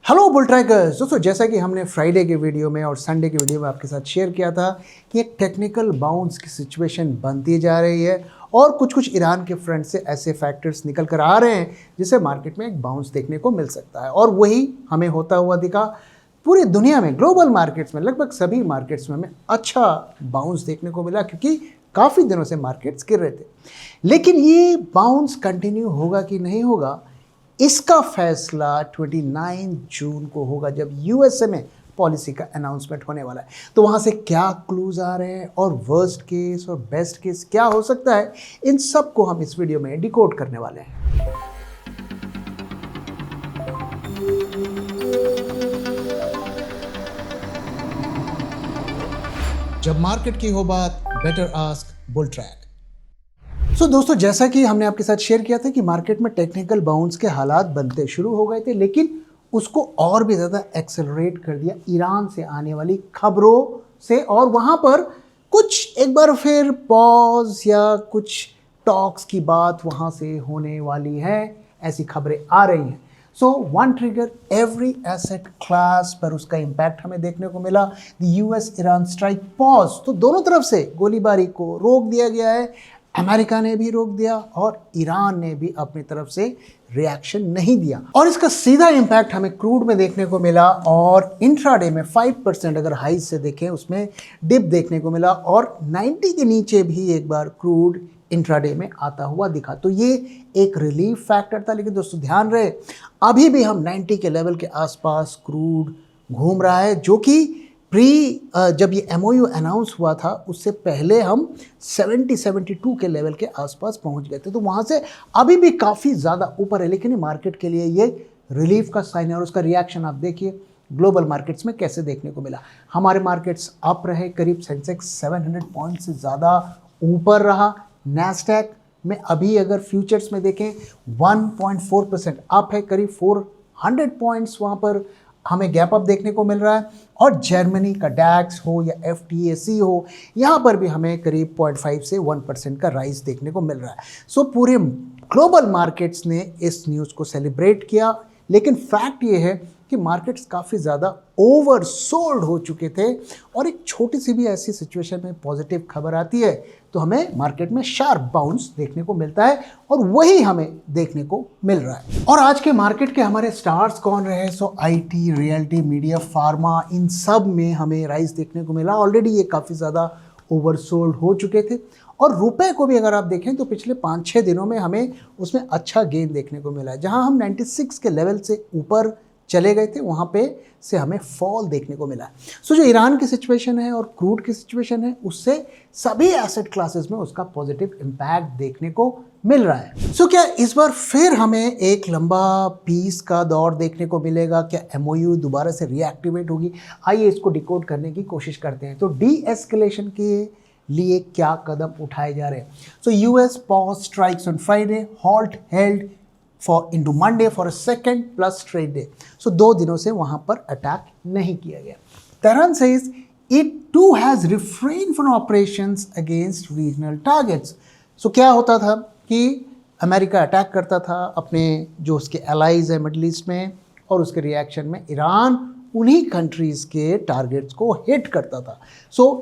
Hello bull trackers दोस्तों, जैसा कि हमने फ्राइडे के वीडियो में और संडे के वीडियो में आपके साथ शेयर किया था कि एक टेक्निकल बाउंस की सिचुएशन बनती जा रही है और कुछ ईरान के फ्रंट से ऐसे फैक्टर्स निकल कर आ रहे हैं जिससे मार्केट में एक बाउंस देखने को मिल सकता है। और वही हमें होता हुआ दिखा पूरी दुनिया में, ग्लोबल मार्केट्स में, लगभग सभी मार्केट्स में हमें अच्छा बाउंस देखने को मिला क्योंकि काफ़ी दिनों से मार्केट्स गिर रहे थे। लेकिन ये बाउंस कंटिन्यू होगा कि नहीं होगा, इसका फैसला 29 जून को होगा जब यूएसए में पॉलिसी का अनाउंसमेंट होने वाला है। तो वहाँ से क्या क्लूज आ रहे हैं और वर्स्ट केस और बेस्ट केस क्या हो सकता है, इन सब को हम इस वीडियो में डिकोड करने वाले हैं। जब मार्केट की हो बात, बेटर आस्क बुल ट्रैक। दोस्तों, जैसा कि हमने आपके साथ शेयर किया था कि मार्केट में टेक्निकल बाउंस के हालात बनते शुरू हो गए थे, लेकिन उसको और भी ज़्यादा एक्सेलरेट कर दिया ईरान से आने वाली खबरों से। और वहाँ पर कुछ एक बार फिर पॉज या कुछ टॉक्स की बात वहाँ से होने वाली है, ऐसी खबरें आ रही हैं। One trigger every asset class पर उसका इम्पैक्ट हमें देखने को मिला। The US Iran strike pause, तो दोनों तरफ से गोलीबारी को रोक दिया गया है। अमेरिका ने भी रोक दिया और ईरान ने भी अपनी तरफ से रिएक्शन नहीं दिया, और इसका सीधा इंपैक्ट हमें क्रूड में देखने को मिला। और इंट्राडे में 5% अगर हाई से देखें उसमें डिप देखने को मिला, और 90 के नीचे भी एक बार क्रूड इंट्राडे में आता हुआ दिखा। तो ये एक रिलीफ फैक्टर था। लेकिन दोस्तों ध्यान रहे, अभी भी हम 90 के लेवल के आसपास क्रूड घूम रहा है, जो कि जब ये MOU अनाउंस हुआ था उससे पहले हम 70-72 के लेवल के आसपास पहुंच गए थे। तो वहाँ से अभी भी काफ़ी ज़्यादा ऊपर है, लेकिन मार्केट के लिए ये रिलीफ का साइन है। और उसका रिएक्शन आप देखिए ग्लोबल मार्केट्स में कैसे देखने को मिला। हमारे मार्केट्स अप रहे, करीब सेंसेक्स 700 पॉइंट से ज़्यादा ऊपर रहा। नैस्डैक में अभी अगर फ्यूचर्स में देखें 1.4% अप है, करीब 400 पॉइंट्स वहाँ पर हमें गैप अप देखने को मिल रहा है। और जर्मनी का डैक्स हो या FTSE हो, यहाँ पर भी हमें करीब 0.5 से 1% का राइज देखने को मिल रहा है। पूरे ग्लोबल मार्केट्स ने इस न्यूज़ को सेलिब्रेट किया। लेकिन फैक्ट ये है कि मार्केट्स काफ़ी ज़्यादा ओवरसोल्ड हो चुके थे, और एक छोटी सी भी ऐसी सिचुएशन में पॉजिटिव खबर आती है तो हमें मार्केट में शार्प बाउंस देखने को मिलता है, और वही हमें देखने को मिल रहा है। और आज के मार्केट के हमारे स्टार्स कौन रहे? IT, रियल्टी, मीडिया, फार्मा, इन सब में हमें राइज देखने को मिला। ऑलरेडी ये काफ़ी ज़्यादा ओवरसोल्ड हो चुके थे। और रुपए को भी अगर आप देखें तो पिछले 5-6 दिनों में हमें उसमें अच्छा गेन देखने को मिला है। जहां हम 96 के लेवल से ऊपर चले गए थे, वहाँ पे से हमें फॉल देखने को मिला है। जो ईरान की सिचुएशन है और क्रूड की सिचुएशन है, उससे सभी एसेट क्लासेस में उसका पॉजिटिव इम्पैक्ट देखने को मिल रहा है। क्या इस बार फिर हमें एक लंबा पीस का दौर देखने को मिलेगा? क्या MOU दोबारा से रीएक्टिवेट होगी? आइए इसको डिकोड करने की कोशिश करते हैं। तो डी एस्केलेशन के लिए क्या कदम उठाए जा रहे हैं? US pause strikes on Friday, halt held into Monday for a second plus trade day. 2 दिनों से वहां पर अटैक नहीं किया गया। Tehran says it too has refrained from operations against regional targets. क्या होता था कि अमेरिका अटैक करता था अपने जो उसके एलाइज है मिडल ईस्ट में, और उसके रिएक्शन में ईरान उन्हीं कंट्रीज़ के टारगेट्स को हिट करता था।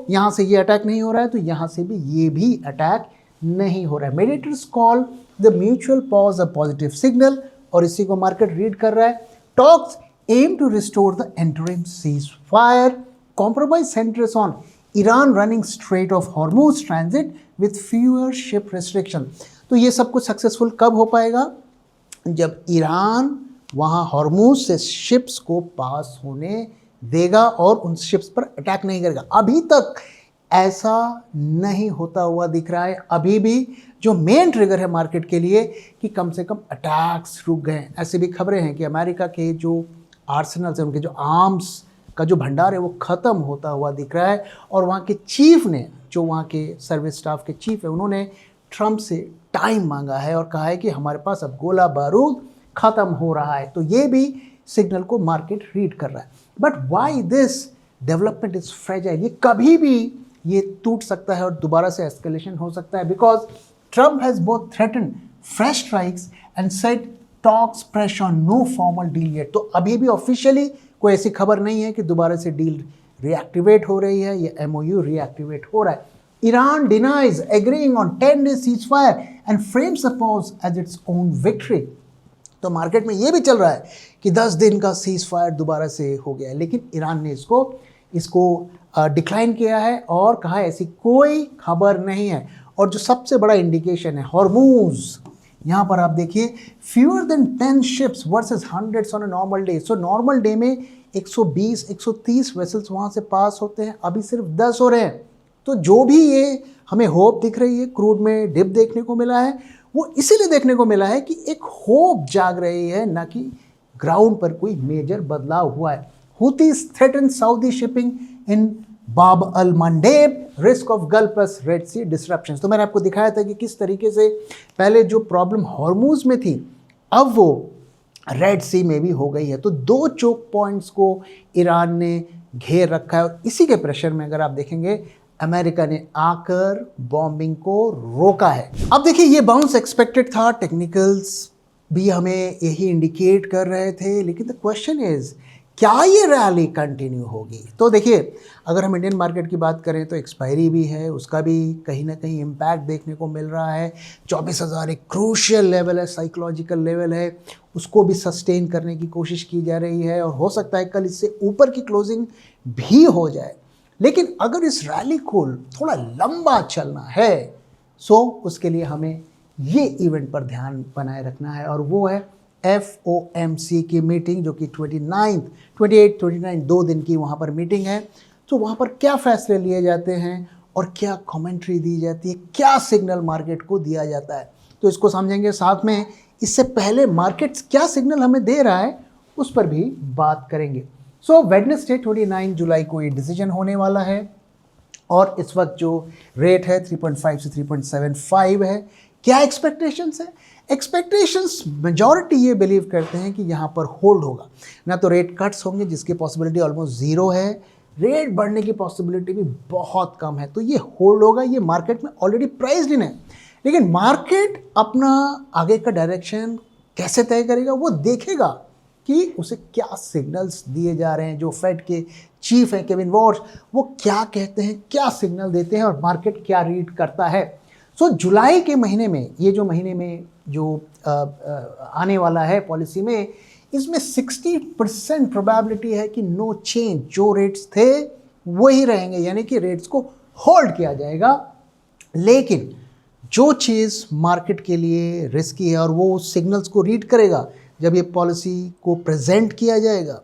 यहाँ से ये अटैक नहीं हो रहा है, तो यहाँ से भी ये भी अटैक नहीं हो रहा है। Mediators call the mutual pause a positive signal, और इसी को मार्केट रीड कर रहा है। Talks aim to restore the interim ceasefire, compromise centres on Iran running strait of Hormuz transit with fewer ship restriction. तो ये सब कुछ सक्सेसफुल कब हो पाएगा? जब ईरान वहाँ हॉर्मुज से शिप्स को पास होने देगा और उन शिप्स पर अटैक नहीं करेगा। अभी तक ऐसा नहीं होता हुआ दिख रहा है। अभी भी जो मेन ट्रिगर है मार्केट के लिए कि कम से कम अटैक्स रुक गए। ऐसी भी खबरें हैं कि अमेरिका के जो आर्सेनल्स हैं, उनके जो आर्म्स का जो भंडार है वो ख़त्म होता हुआ दिख रहा है। और वहाँ के चीफ ने, जो वहाँ के सर्विस स्टाफ के चीफ है, उन्होंने ट्रंप से टाइम मांगा है और कहा है कि हमारे पास अब गोला बारूद ख़त्म हो रहा है। तो ये भी सिग्नल को मार्केट रीड कर रहा है। But why this development is fragile? ये कभी भी ये टूट सकता है और दोबारा से एस्केलेशन हो सकता है, because Trump has both threatened fresh strikes and said talks pressure no formal deal yet. तो अभी भी ऑफिशियली कोई ऐसी खबर नहीं है कि दोबारा से डील रिएक्टिवेट हो रही है या एमओयू रिएक्टिवेट हो रहा है। Iran denies agreeing on 10 days ceasefire and frames the pause as its own victory. तो मार्केट में ये भी चल रहा है कि 10 दिन का सीज फायर दोबारा से हो गया है, लेकिन ईरान ने इसको डिक्लाइन किया है और कहा ऐसी कोई खबर नहीं है। और जो सबसे बड़ा इंडिकेशन है हॉर्मूज, यहाँ पर आप देखिए fewer than 10 ships versus hundreds on a normal day. So normal day में 120-130 वेसल्स वहाँ से पास होते हैं, अभी सिर्फ 10 हो रहे हैं। तो जो भी ये हमें होप दिख रही है, क्रूड में डिप देखने को मिला है, वो इसीलिए देखने को मिला है कि एक होप जाग रही है, ना कि ग्राउंड पर कोई मेजर बदलाव हुआ है। Houthis threaten Saudi shipping in Bab al Mandeb, risk of Gulf plus Red Sea disruptions. तो मैंने आपको दिखाया था कि किस तरीके से पहले जो प्रॉब्लम हॉर्मूज में थी अब वो रेड सी में भी हो गई है। तो 2 चोक पॉइंट्स को ईरान ने घेर रखा है और इसी के प्रेशर में अगर आप देखेंगे अमेरिका ने आकर बॉम्बिंग को रोका है। अब देखिए ये बाउंस एक्सपेक्टेड था, टेक्निकल्स भी हमें यही इंडिकेट कर रहे थे, लेकिन द क्वेश्चन इज क्या ये रैली कंटिन्यू होगी। तो देखिए अगर हम इंडियन मार्केट की बात करें तो एक्सपायरी भी है, उसका भी कहीं ना कहीं इम्पैक्ट देखने को मिल रहा है। 24,000 एक क्रूशियल लेवल है, साइकोलॉजिकल लेवल है, उसको भी सस्टेन करने की कोशिश की जा रही है और हो सकता है कल इससे ऊपर की क्लोजिंग भी हो जाए। लेकिन अगर इस रैली को थोड़ा लंबा चलना है सो उसके लिए हमें ये इवेंट पर ध्यान बनाए रखना है और वो है FOMC की मीटिंग, जो कि 28-29 2 दिन की वहाँ पर मीटिंग है। तो वहाँ पर क्या फैसले लिए जाते हैं और क्या कमेंट्री दी जाती है, क्या सिग्नल मार्केट को दिया जाता है, तो इसको समझेंगे। साथ में इससे पहले मार्केट्स क्या सिग्नल हमें दे रहा है उस पर भी बात करेंगे। सो वेडनेसडे 29 जुलाई को ये डिसीजन होने वाला है और इस वक्त जो रेट है 3.5 से 3.75 है। क्या एक्सपेक्टेशंस है? एक्सपेक्टेशंस मेजॉरिटी ये बिलीव करते हैं कि यहाँ पर होल्ड होगा, ना तो रेट कट्स होंगे जिसकी पॉसिबिलिटी ऑलमोस्ट ज़ीरो है, रेट बढ़ने की पॉसिबिलिटी भी बहुत कम है। तो ये होल्ड होगा, ये मार्केट में ऑलरेडी प्राइस्ड इन है। लेकिन मार्केट अपना आगे का डायरेक्शन कैसे तय करेगा वो देखेगा कि उसे क्या सिग्नल्स दिए जा रहे हैं। जो फेड के चीफ हैं केविन वॉर्श, वो क्या कहते हैं, क्या सिग्नल देते हैं और मार्केट क्या रीड करता है। सो जुलाई के महीने में, ये जो महीने में जो आने वाला है पॉलिसी में, इसमें 60% प्रोबेबिलिटी है कि नो चेंज, जो रेट्स थे वही रहेंगे, यानी कि रेट्स को होल्ड किया जाएगा। लेकिन जो चीज़ मार्केट के लिए रिस्की है और वो सिग्नल्स को रीड करेगा जब ये पॉलिसी को प्रेजेंट किया जाएगा,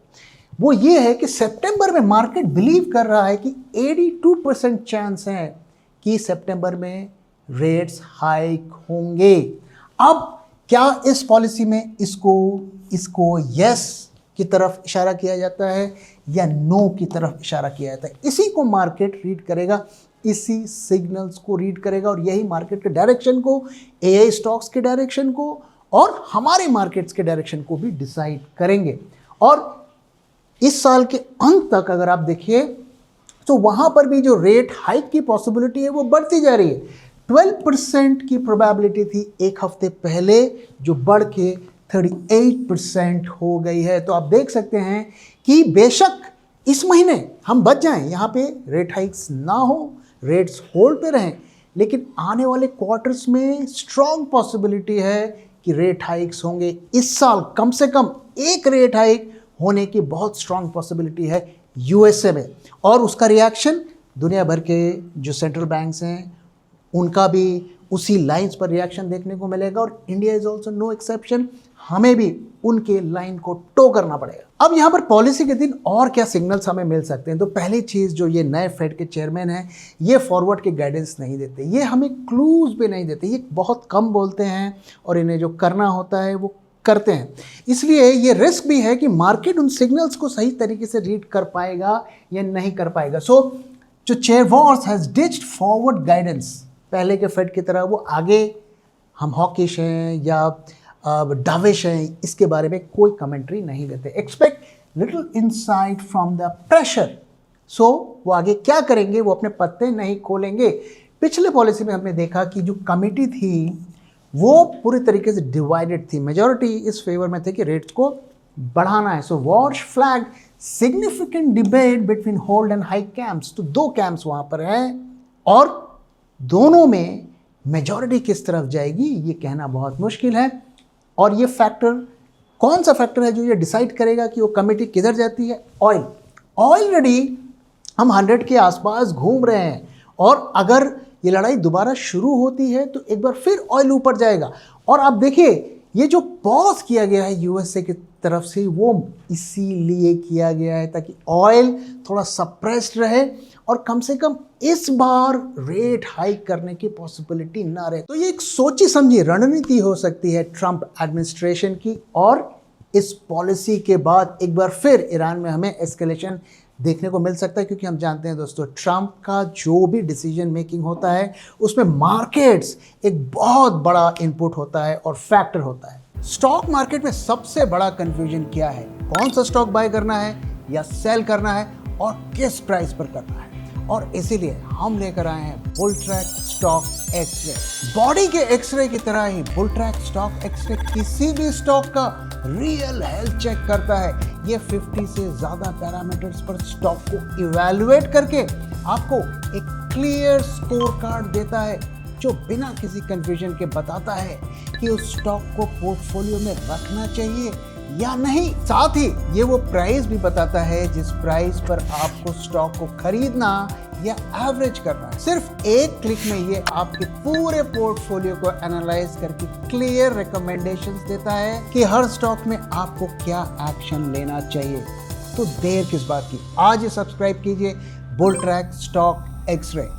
वो ये है कि सितंबर में मार्केट बिलीव कर रहा है कि 82% चांस है कि सितंबर में रेट्स हाइक होंगे। अब क्या इस पॉलिसी में इसको यस की तरफ इशारा किया जाता है या नो की तरफ इशारा किया जाता है, इसी को मार्केट रीड करेगा, इसी सिग्नल्स को रीड करेगा और यही मार्केट के डायरेक्शन को, AI स्टॉक्स के डायरेक्शन को और हमारे मार्केट्स के डायरेक्शन को भी डिसाइड करेंगे। और इस साल के अंत तक अगर आप देखिए तो वहाँ पर भी जो रेट हाइक की पॉसिबिलिटी है वो बढ़ती जा रही है। 12% की प्रोबेबिलिटी थी एक हफ्ते पहले, जो बढ़ के 38% हो गई है। तो आप देख सकते हैं कि बेशक इस महीने हम बच जाएं, यहाँ पे रेट हाइक्स ना हो, रेट्स होल्ड पे रहें, लेकिन आने वाले क्वार्टर्स में स्ट्रॉन्ग पॉसिबिलिटी है कि रेट हाइक्स होंगे। इस साल कम से कम एक रेट हाइक होने की बहुत स्ट्रॉन्ग पॉसिबिलिटी है USA में, और उसका रिएक्शन दुनिया भर के जो सेंट्रल बैंक्स हैं उनका भी उसी लाइंस पर रिएक्शन देखने को मिलेगा और India is also no exception, हमें भी उनके लाइन को टो करना पड़ेगा। अब यहाँ पर पॉलिसी के दिन और क्या सिग्नल्स हमें मिल सकते हैं, तो पहली चीज़, जो ये नए फेड के चेयरमैन हैं, ये फॉरवर्ड के गाइडेंस नहीं देते, ये हमें क्लूज भी नहीं देते, ये बहुत कम बोलते हैं और इन्हें जो करना होता है वो करते हैं। इसलिए ये रिस्क भी है कि मार्केट उन सिग्नल्स को सही तरीके से रीड कर पाएगा या नहीं कर पाएगा। सो जो chair Wars has ditched forward guidance, पहले के फेड की तरह वो आगे हम हॉकिश हैं या डाविश हैं, इसके बारे में कोई कमेंट्री नहीं देते। Expect little insight from the pressure. So वो आगे क्या करेंगे, वो अपने पत्ते नहीं खोलेंगे। पिछले पॉलिसी में हमने देखा कि जो कमिटी थी वो पूरी तरीके से डिवाइडेड थी। मेजॉरिटी इस फेवर में थे कि रेट्स को बढ़ाना है। So Warsh flag significant debate between hold and hike camps. तो दो कैंप्स वहां पर हैं और दोनों में मेजॉरिटी किस तरफ जाएगी ये कहना बहुत मुश्किल है। और ये फैक्टर कौन सा फैक्टर है जो ये डिसाइड करेगा कि वो कमिटी किधर जाती है? ऑयल। ऑलरेडी हम 100 के आसपास घूम रहे हैं और अगर ये लड़ाई दोबारा शुरू होती है तो एक बार फिर ऑयल ऊपर जाएगा। और आप देखिए ये जो पॉज किया गया है यूएसए की तरफ से वो इसीलिए किया गया है ताकि ऑयल थोड़ा सप्रेस्ड रहे और कम से कम इस बार रेट हाइक करने की पॉसिबिलिटी ना रहे। तो ये एक सोची समझी रणनीति हो सकती है ट्रंप एडमिनिस्ट्रेशन की। और इस पॉलिसी के बाद एक बार फिर ईरान में हमें एस्केलेशन देखने को मिल सकता है, क्योंकि हम जानते हैं दोस्तों ट्रंप का जो भी डिसीजन मेकिंग होता है उसमें मार्केट्स एक बहुत बड़ा इनपुट होता है और फैक्टर होता है। स्टॉक मार्केट में सबसे बड़ा कंफ्यूजन क्या है? कौन सा स्टॉक बाय करना है या सेल करना है और किस प्राइस पर करना है? और इसीलिए हम लेकर आए हैं bull track stock x-ray. Body के एक्सरे की तरह ही बुल ट्रैक स्टॉक एक्सरे किसी भी स्टॉक का रियल हेल्थ चेक करता है। ये 50 से ज्यादा पैरामीटर्स पर स्टॉक को इवैल्यूएट करके आपको एक क्लियर स्कोर कार्ड देता है जो बिना किसी कंफ्यूजन के बताता है कि उस स्टॉक को पोर्टफोलियो में रखना चाहिए या नहीं। साथ ही ये वो प्राइस भी बताता है जिस प्राइस पर आपको स्टॉक को खरीदना या एवरेज करना है। सिर्फ एक क्लिक में ये आपके पूरे पोर्टफोलियो को एनालाइज करके क्लियर रिकमेंडेशंस देता है कि हर स्टॉक में आपको क्या एक्शन लेना चाहिए। तो देर किस बात की, आज ही सब्सक्राइब कीजिए बुल ट्रैक स्टॉक एक्सरे।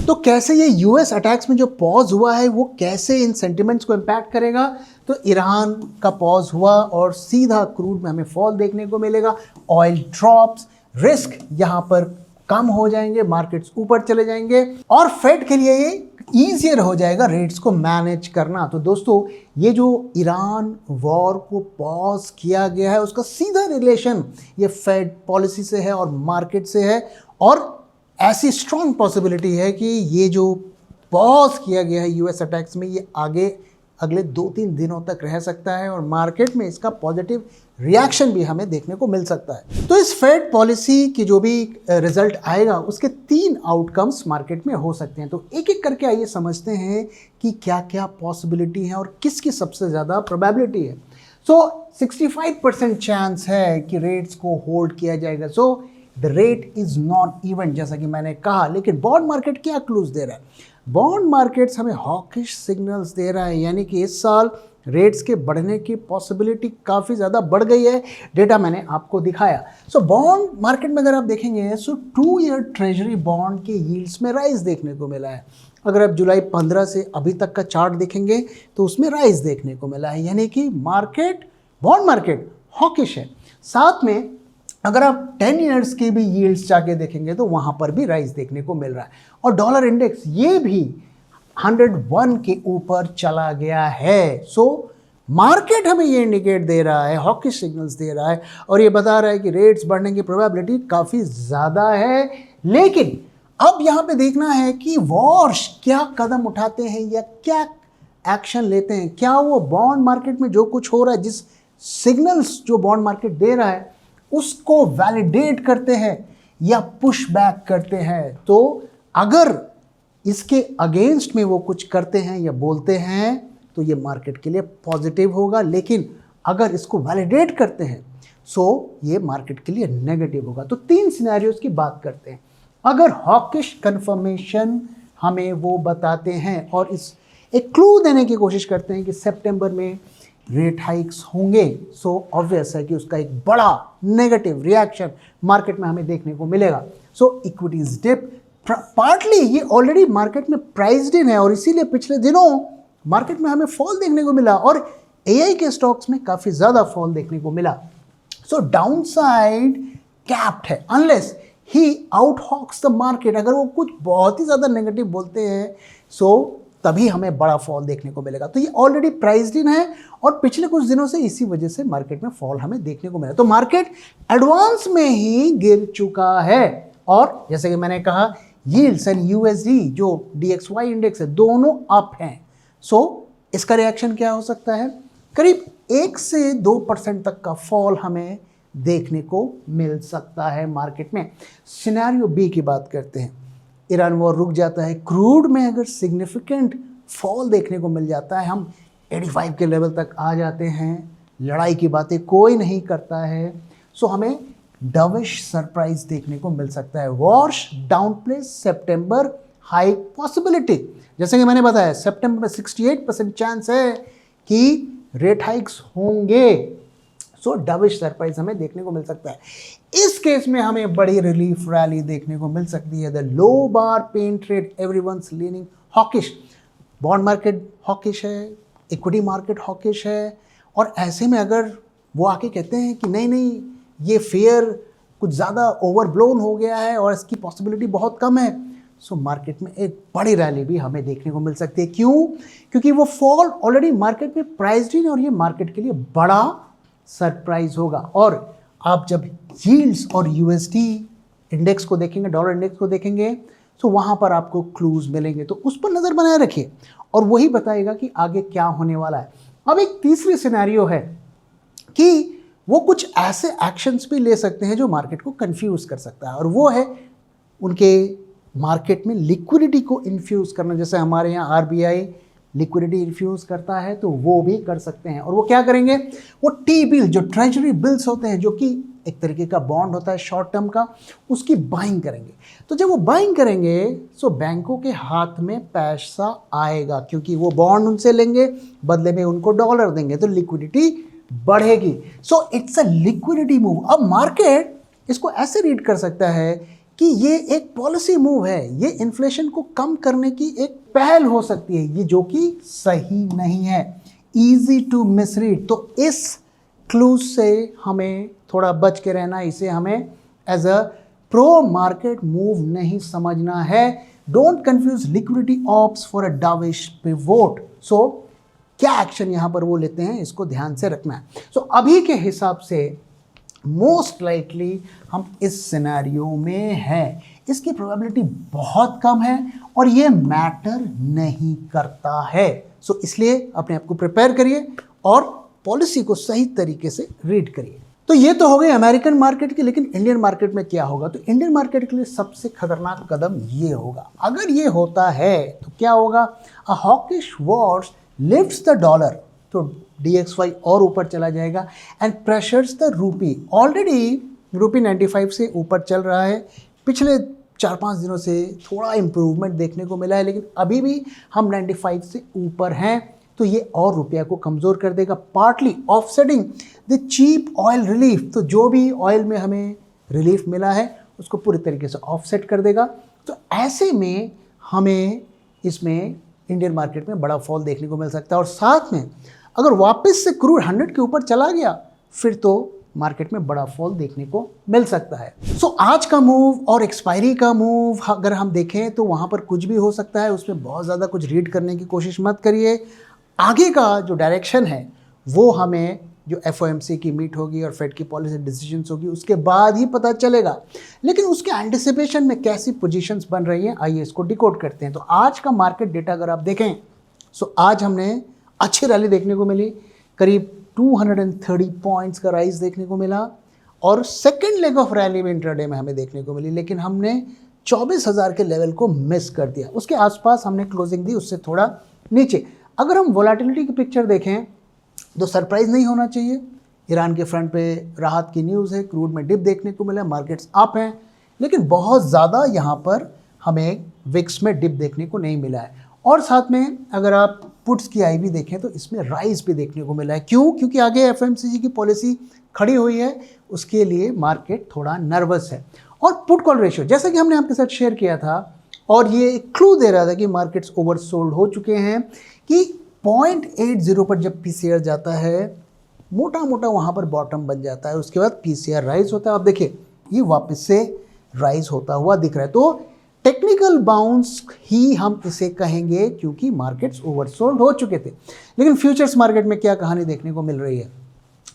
तो कैसे ये यूएस अटैक्स में जो पॉज हुआ है वो कैसे इन सेंटिमेंट्स को इम्पैक्ट करेगा? तो ईरान का पॉज हुआ और सीधा क्रूड में हमें फॉल देखने को मिलेगा। ऑयल ड्रॉप्स, रिस्क यहाँ पर कम हो जाएंगे, मार्केट्स ऊपर चले जाएंगे और फेड के लिए ये ईजियर हो जाएगा रेट्स को मैनेज करना। तो दोस्तों ये जो ईरान वॉर को पॉज किया गया है उसका सीधा रिलेशन ये फेड पॉलिसी से है और मार्केट से है। और ऐसी स्ट्रॉन्ग पॉसिबिलिटी है कि ये जो पॉज किया गया है यूएस अटैक्स में ये आगे अगले 2-3 दिनों तक रह सकता है और मार्केट में इसका पॉजिटिव रिएक्शन भी हमें देखने को मिल सकता है। तो इस फेड पॉलिसी की जो भी रिजल्ट आएगा उसके 3 आउटकम्स मार्केट में हो सकते हैं। तो एक एक करके आइए समझते हैं कि क्या क्या पॉसिबिलिटी है और किसकी सबसे ज़्यादा प्रोबेबिलिटी है। सो 65% चांस है कि रेट्स को होल्ड किया जाएगा। So the rate is not even, जैसा कि मैंने कहा। लेकिन बॉन्ड मार्केट क्या क्लूज दे रहा है? बॉन्ड मार्केट्स हमें हॉकिश सिग्नल्स दे रहा है, यानी कि इस साल रेट्स के बढ़ने की पॉसिबिलिटी काफ़ी ज़्यादा बढ़ गई है। डेटा मैंने आपको दिखाया। सो बॉन्ड मार्केट में अगर आप देखेंगे सो 2 ईयर ट्रेजरी बॉन्ड के यील्ड्स में राइज देखने को मिला है। अगर आप जुलाई 15 से अभी तक का चार्ट देखेंगे तो उसमें राइज देखने को मिला है, यानी कि बॉन्ड मार्केट हॉकिश है। साथ में अगर आप 10 ईयर्स के भी यील्ड्स जाके देखेंगे तो वहाँ पर भी राइज देखने को मिल रहा है। और डॉलर इंडेक्स ये भी 101 के ऊपर चला गया है। सो मार्केट हमें ये इंडिकेट दे रहा है, हॉकिश सिग्नल्स दे रहा है और ये बता रहा है कि रेट्स बढ़ने की प्रोबेबिलिटी काफ़ी ज़्यादा है। लेकिन अब यहाँ पे देखना है कि वॉर्स क्या कदम उठाते हैं या क्या एक्शन लेते हैं। क्या वो बॉन्ड मार्केट में जो कुछ हो रहा है, जिस सिग्नल्स जो बॉन्ड मार्केट दे रहा है उसको वैलिडेट करते हैं या पुश बैक करते हैं। तो अगर इसके अगेंस्ट में वो कुछ करते हैं या बोलते हैं तो ये मार्केट के लिए पॉजिटिव होगा। लेकिन अगर इसको वैलिडेट करते हैं सो ये मार्केट के लिए नेगेटिव होगा। तो 3 सिनेरियोज की बात करते हैं। अगर हॉकिश कंफर्मेशन हमें वो बताते हैं और इस एक क्लू देने की कोशिश करते हैं कि सितंबर में रेट हाइक्स होंगे, सो ऑब्वियस है कि उसका एक बड़ा नेगेटिव रिएक्शन मार्केट में हमें देखने को मिलेगा। सो इक्विटीज डिप, पार्टली ये ऑलरेडी मार्केट में प्राइस्ड इन है और इसीलिए पिछले दिनों मार्केट में हमें फॉल देखने को मिला और एआई के स्टॉक्स में काफ़ी ज़्यादा फॉल देखने को मिला। सो डाउनसाइड कैप्ड है unless he out hawks the market. अगर वो कुछ बहुत ही ज़्यादा नेगेटिव बोलते हैं सो तभी हमें बड़ा फॉल देखने को मिलेगा। तो ये ऑलरेडी प्राइस्ड इन है और पिछले कुछ दिनों से इसी वजह से मार्केट में फॉल हमें देखने को मिला। तो मार्केट एडवांस में ही गिर चुका है और जैसे कि मैंने कहा यील्ड्स एंड यूएसडी जो DXY इंडेक्स है दोनों अप हैं। सो इसका रिएक्शन क्या हो सकता है? करीब 1 से 2% तक का फॉल हमें देखने को मिल सकता है मार्केट में। सिनेरियो बी की बात करते हैं, ईरान वॉर रुक जाता है, क्रूड में अगर सिग्निफिकेंट फॉल देखने को मिल जाता है, हम 85 के लेवल तक आ जाते हैं, लड़ाई की बातें कोई नहीं करता है, सो हमें डविश सरप्राइज देखने को मिल सकता है। वॉर्स डाउन प्ले सितंबर हाइक पॉसिबिलिटी, जैसे कि मैंने बताया सितंबर में 68% चांस है कि रेट हाइक्स होंगे, सो डविश सरप्राइज हमें देखने को मिल सकता है। इस केस में हमें बड़ी रिलीफ रैली देखने को मिल सकती है। The low bar pain trade everyone's leaning hawkish, bond market hawkish है, इक्विटी मार्केट हॉकिश है, और ऐसे में अगर वो आके कहते हैं कि नहीं नहीं ये फेयर कुछ ज़्यादा ओवरब्लोन हो गया है और इसकी पॉसिबिलिटी बहुत कम है, सो मार्केट में एक बड़ी रैली भी हमें देखने को मिल सकती है। क्यों? क्योंकि वो फॉल ऑलरेडी मार्केट में प्राइस्ड इन और ये मार्केट के लिए बड़ा सरप्राइज होगा। और आप जब यील्ड्स और USD इंडेक्स को देखेंगे, डॉलर इंडेक्स को देखेंगे, तो वहाँ पर आपको क्लूज मिलेंगे, तो उस पर नज़र बनाए रखिए और वही बताएगा कि आगे क्या होने वाला है। अब एक तीसरी सिनेरियो है कि वो कुछ ऐसे एक्शंस भी ले सकते हैं जो मार्केट को कंफ्यूज कर सकता है, और वो है उनके मार्केट में लिक्विडिटी को इन्फ्यूज़ करना। जैसे हमारे यहाँ RBI लिक्विडिटी इन्फ्यूज़ करता है, तो वो भी कर सकते हैं। और वो क्या करेंगे? वो टी बिल जो ट्रेजरी बिल्स होते हैं, जो कि एक तरीके का बॉन्ड होता है शॉर्ट टर्म का, उसकी बाइंग करेंगे। तो जब वो बाइंग करेंगे तो बैंकों के हाथ में पैसा आएगा, क्योंकि वो बॉन्ड उनसे लेंगे, बदले में उनको डॉलर देंगे, तो लिक्विडिटी बढ़ेगी। So it's a liquidity move. अब मार्केट इसको ऐसे रीड कर सकता है कि ये एक पॉलिसी मूव है, ये इन्फ्लेशन को कम करने की एक पहल हो सकती है, ये जो कि सही नहीं है, इजी टू मिसरीड। तो इस क्लूज से हमें थोड़ा बच के रहना, इसे हमें as a pro market move नहीं समझना है। Don't confuse liquidity ops for a dovish pivot. So क्या एक्शन यहाँ पर वो लेते हैं, इसको ध्यान से रखना है। सो अभी के हिसाब से मोस्ट लाइकली हम इस सिनेरियो में हैं, इसकी प्रोबेबिलिटी बहुत कम है और ये मैटर नहीं करता है। सो इसलिए अपने आप को प्रिपेयर करिए और पॉलिसी को सही तरीके से रीड करिए। तो ये तो हो गई अमेरिकन मार्केट की, लेकिन इंडियन मार्केट में क्या होगा? तो इंडियन मार्केट के लिए सबसे खतरनाक कदम ये होगा, अगर ये होता है तो क्या होगा? A hawkish Warsh lifts the dollar, तो DXY और ऊपर चला जाएगा and pressures the rupee. Already rupee 95 से ऊपर चल रहा है, पिछले 4-5 दिनों से थोड़ा इम्प्रूवमेंट देखने को मिला है, लेकिन अभी भी हम 95 से ऊपर हैं, तो ये और रुपया को कमज़ोर कर देगा, partly offsetting the cheap oil relief. तो जो भी ऑयल में हमें रिलीफ मिला है उसको पूरी तरीके से ऑफसेट कर देगा। तो ऐसे में हमें इसमें इंडियन मार्केट में बड़ा फॉल देखने को मिल सकता है, और साथ में अगर वापस से क्रूड 100 के ऊपर चला गया फिर तो मार्केट में बड़ा फॉल देखने को मिल सकता है। सो आज का मूव और एक्सपायरी का मूव अगर हम देखें तो वहाँ पर कुछ भी हो सकता है, उसमें बहुत ज़्यादा कुछ रीड करने की कोशिश मत करिए। आगे का जो डायरेक्शन है वो हमें जो FOMC की मीट होगी और फेड की पॉलिसी डिसीजंस होगी उसके बाद ही पता चलेगा, लेकिन उसके एंटिसिपेशन में कैसी पोजीशंस बन रही हैं आइए इसको डिकोड करते हैं। तो आज का मार्केट डेटा अगर आप देखें, सो आज हमने अच्छी रैली देखने को मिली, करीब 230 पॉइंट्स का राइज देखने को मिला, और सेकेंड लेग ऑफ रैली में इंट्राडे में हमें देखने को मिली, लेकिन हमने 24,000 के लेवल को मिस कर दिया। उसके आसपास हमने क्लोजिंग दी, उससे थोड़ा नीचे। अगर हम वोलेटिलिटी की पिक्चर देखें तो सरप्राइज नहीं होना चाहिए, ईरान के फ्रंट पे राहत की न्यूज़ है, क्रूड में डिप देखने को मिला, मार्केट्स अप हैं, लेकिन बहुत ज़्यादा यहाँ पर हमें विक्स में डिप देखने को नहीं मिला है। और साथ में अगर आप पुट्स की IV देखें तो इसमें राइज भी देखने को मिला है। क्यों? क्योंकि आगे FMCG की पॉलिसी खड़ी हुई है, उसके लिए मार्केट थोड़ा नर्वस है। और पुट कॉल रेशियो जैसा कि हमने आपके साथ शेयर किया था, और ये एक क्लू दे रहा था कि मार्केट्स ओवरसोल्ड हो चुके हैं, कि 0.80 पर जब PCR जाता है मोटा मोटा वहाँ पर बॉटम बन जाता है, उसके बाद PCR राइज होता है। आप देखिए ये वापस से राइज होता हुआ दिख रहा है, तो टेक्निकल बाउंस ही हम इसे कहेंगे क्योंकि मार्केट्स ओवरसोल्ड हो चुके थे। लेकिन फ्यूचर्स मार्केट में क्या कहानी देखने को मिल रही है,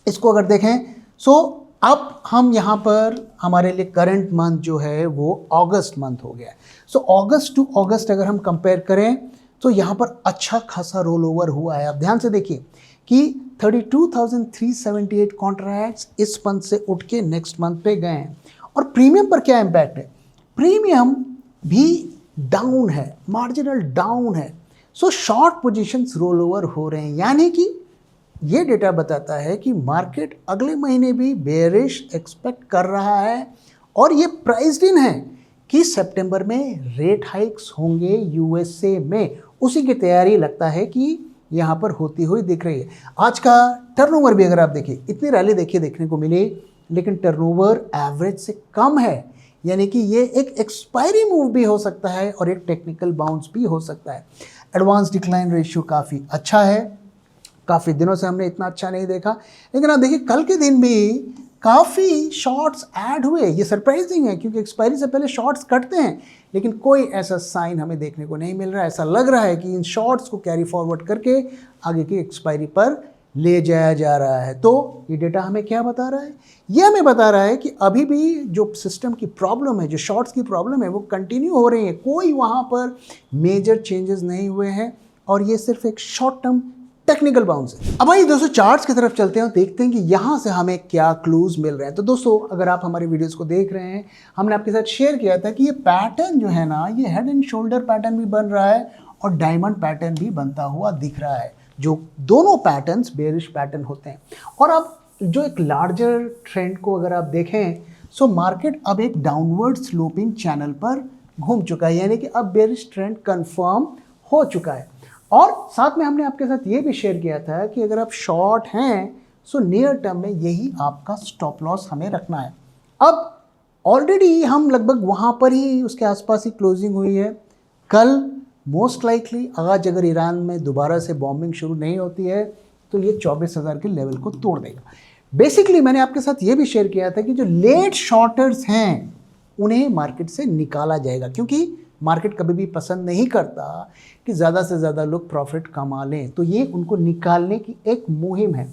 इसको अगर देखें सो अब हम यहाँ पर हमारे लिए करंट मंथ जो है वो अगस्त मंथ हो गया है। सो अगस्त टू अगस्त अगर हम कंपेयर करें तो यहाँ पर अच्छा खासा रोल ओवर हुआ है। आप ध्यान से देखिए कि 32,378 कॉन्ट्रैक्ट्स इस मंथ से उठ के नेक्स्ट मंथ पे गए हैं। और प्रीमियम पर क्या इम्पैक्ट है? प्रीमियम भी डाउन है, मार्जिनल डाउन है। So short positions roll over हो रहे हैं, यानी कि ये डेटा बताता है कि मार्केट अगले महीने भी बेयरिश एक्सपेक्ट कर रहा है और ये प्राइस्ड इन है कि सितंबर में रेट हाइक्स होंगे यूएसए में। उसी की तैयारी लगता है कि यहाँ पर होती हुई दिख रही है। आज का टर्नओवर भी अगर आप देखिए, इतनी रैली देखने को मिली, लेकिन टर्नओवर एवरेज से कम है, यानी कि ये एक एक्सपायरी मूव भी हो सकता है और एक टेक्निकल बाउंस भी हो सकता है। एडवांस डिक्लाइन रेशियो काफ़ी अच्छा है, काफ़ी दिनों से हमने इतना अच्छा नहीं देखा। लेकिन आप देखिए कल के दिन भी काफ़ी शॉर्ट्स ऐड हुए। ये सरप्राइजिंग है क्योंकि एक्सपायरी से पहले शॉर्ट्स कटते हैं, लेकिन कोई ऐसा साइन हमें देखने को नहीं मिल रहा है। ऐसा लग रहा है कि इन शॉर्ट्स को कैरी फॉरवर्ड करके आगे की एक्सपायरी पर ले जाया जा रहा है। तो ये डेटा हमें क्या बता रहा है? ये हमें बता रहा है कि अभी भी जो सिस्टम की प्रॉब्लम है, जो शॉर्ट्स की प्रॉब्लम है, वो कंटिन्यू हो रही है। कोई वहाँ पर मेजर चेंजेस नहीं हुए हैं और ये सिर्फ एक शॉर्ट टर्म टेक्निकल बाउंस है। अब आइए दोस्तों चार्ट्स की तरफ चलते हैं और देखते हैं कि यहाँ से हमें क्या क्लूज मिल रहे हैं। तो दोस्तों अगर आप हमारी वीडियोस को देख रहे हैं, हमने आपके साथ शेयर किया था कि ये पैटर्न जो है ना, ये हेड एंड शोल्डर पैटर्न भी बन रहा है और डायमंड पैटर्न भी बनता हुआ दिख रहा है, जो दोनों पैटर्न्स बेयरिश पैटर्न होते हैं। और अब जो एक लार्जर ट्रेंड को अगर आप देखें, सो मार्केट अब एक डाउनवर्ड स्लोपिंग चैनल पर घूम चुका है, यानी कि अब बेयरिश ट्रेंड कंफर्म हो चुका है। और साथ में हमने आपके साथ ये भी शेयर किया था कि अगर आप शॉर्ट हैं, सो नियर टर्म में यही आपका स्टॉप लॉस हमें रखना है। अब ऑलरेडी हम लगभग वहाँ पर ही, उसके आसपास ही क्लोजिंग हुई है। कल मोस्ट लाइकली आज अगर ईरान में दोबारा से बॉम्बिंग शुरू नहीं होती है तो ये 24,000 के लेवल को तोड़ देगा। बेसिकली मैंने आपके साथ ये भी शेयर किया था कि जो लेट शॉर्टर्स हैं उन्हें मार्केट से निकाला जाएगा, क्योंकि मार्केट कभी भी पसंद नहीं करता कि ज़्यादा से ज़्यादा लोग प्रॉफिट कमा लें। तो ये उनको निकालने की एक मुहिम है।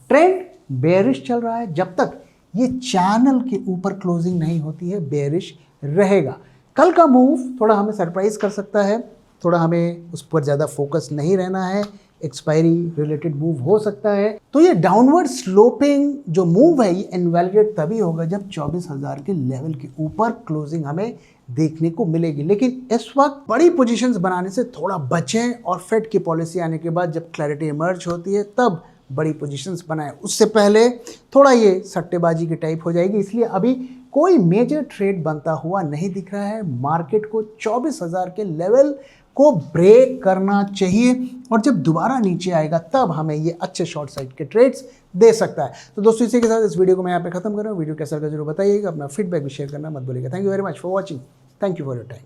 ट्रेंड बेयरिश चल रहा है, जब तक ये चैनल के ऊपर क्लोजिंग नहीं होती है बेयरिश रहेगा। कल का मूव थोड़ा हमें सरप्राइज कर सकता है, थोड़ा हमें उस पर ज़्यादा फोकस नहीं रहना है, एक्सपायरी रिलेटेड मूव हो सकता है। तो ये डाउनवर्ड स्लोपिंग जो मूव है ये इनवैलिडेट तभी होगा जब 24,000 के लेवल के ऊपर क्लोजिंग हमें देखने को मिलेगी। लेकिन इस वक्त बड़ी पोजीशंस बनाने से थोड़ा बचें और फेड की पॉलिसी आने के बाद जब क्लैरिटी इमर्ज होती है तब बड़ी पोजीशंस बनाएं। उससे पहले थोड़ा ये सट्टेबाजी की टाइप हो जाएगी। इसलिए अभी कोई मेजर ट्रेड बनता हुआ नहीं दिख रहा है। मार्केट को 24,000 के लेवल को ब्रेक करना चाहिए और जब दोबारा नीचे आएगा तब हमें ये अच्छे शॉर्ट साइड के ट्रेड्स दे सकता है। तो दोस्तों इसी के साथ इस वीडियो को मैं यहाँ पे खत्म कर रहा हूँ। वीडियो कैसा लगा जरूर बताइएगा, अपना फीडबैक भी शेयर करना मत भूलिएगा। Thank you very much for watching. Thank you for your time.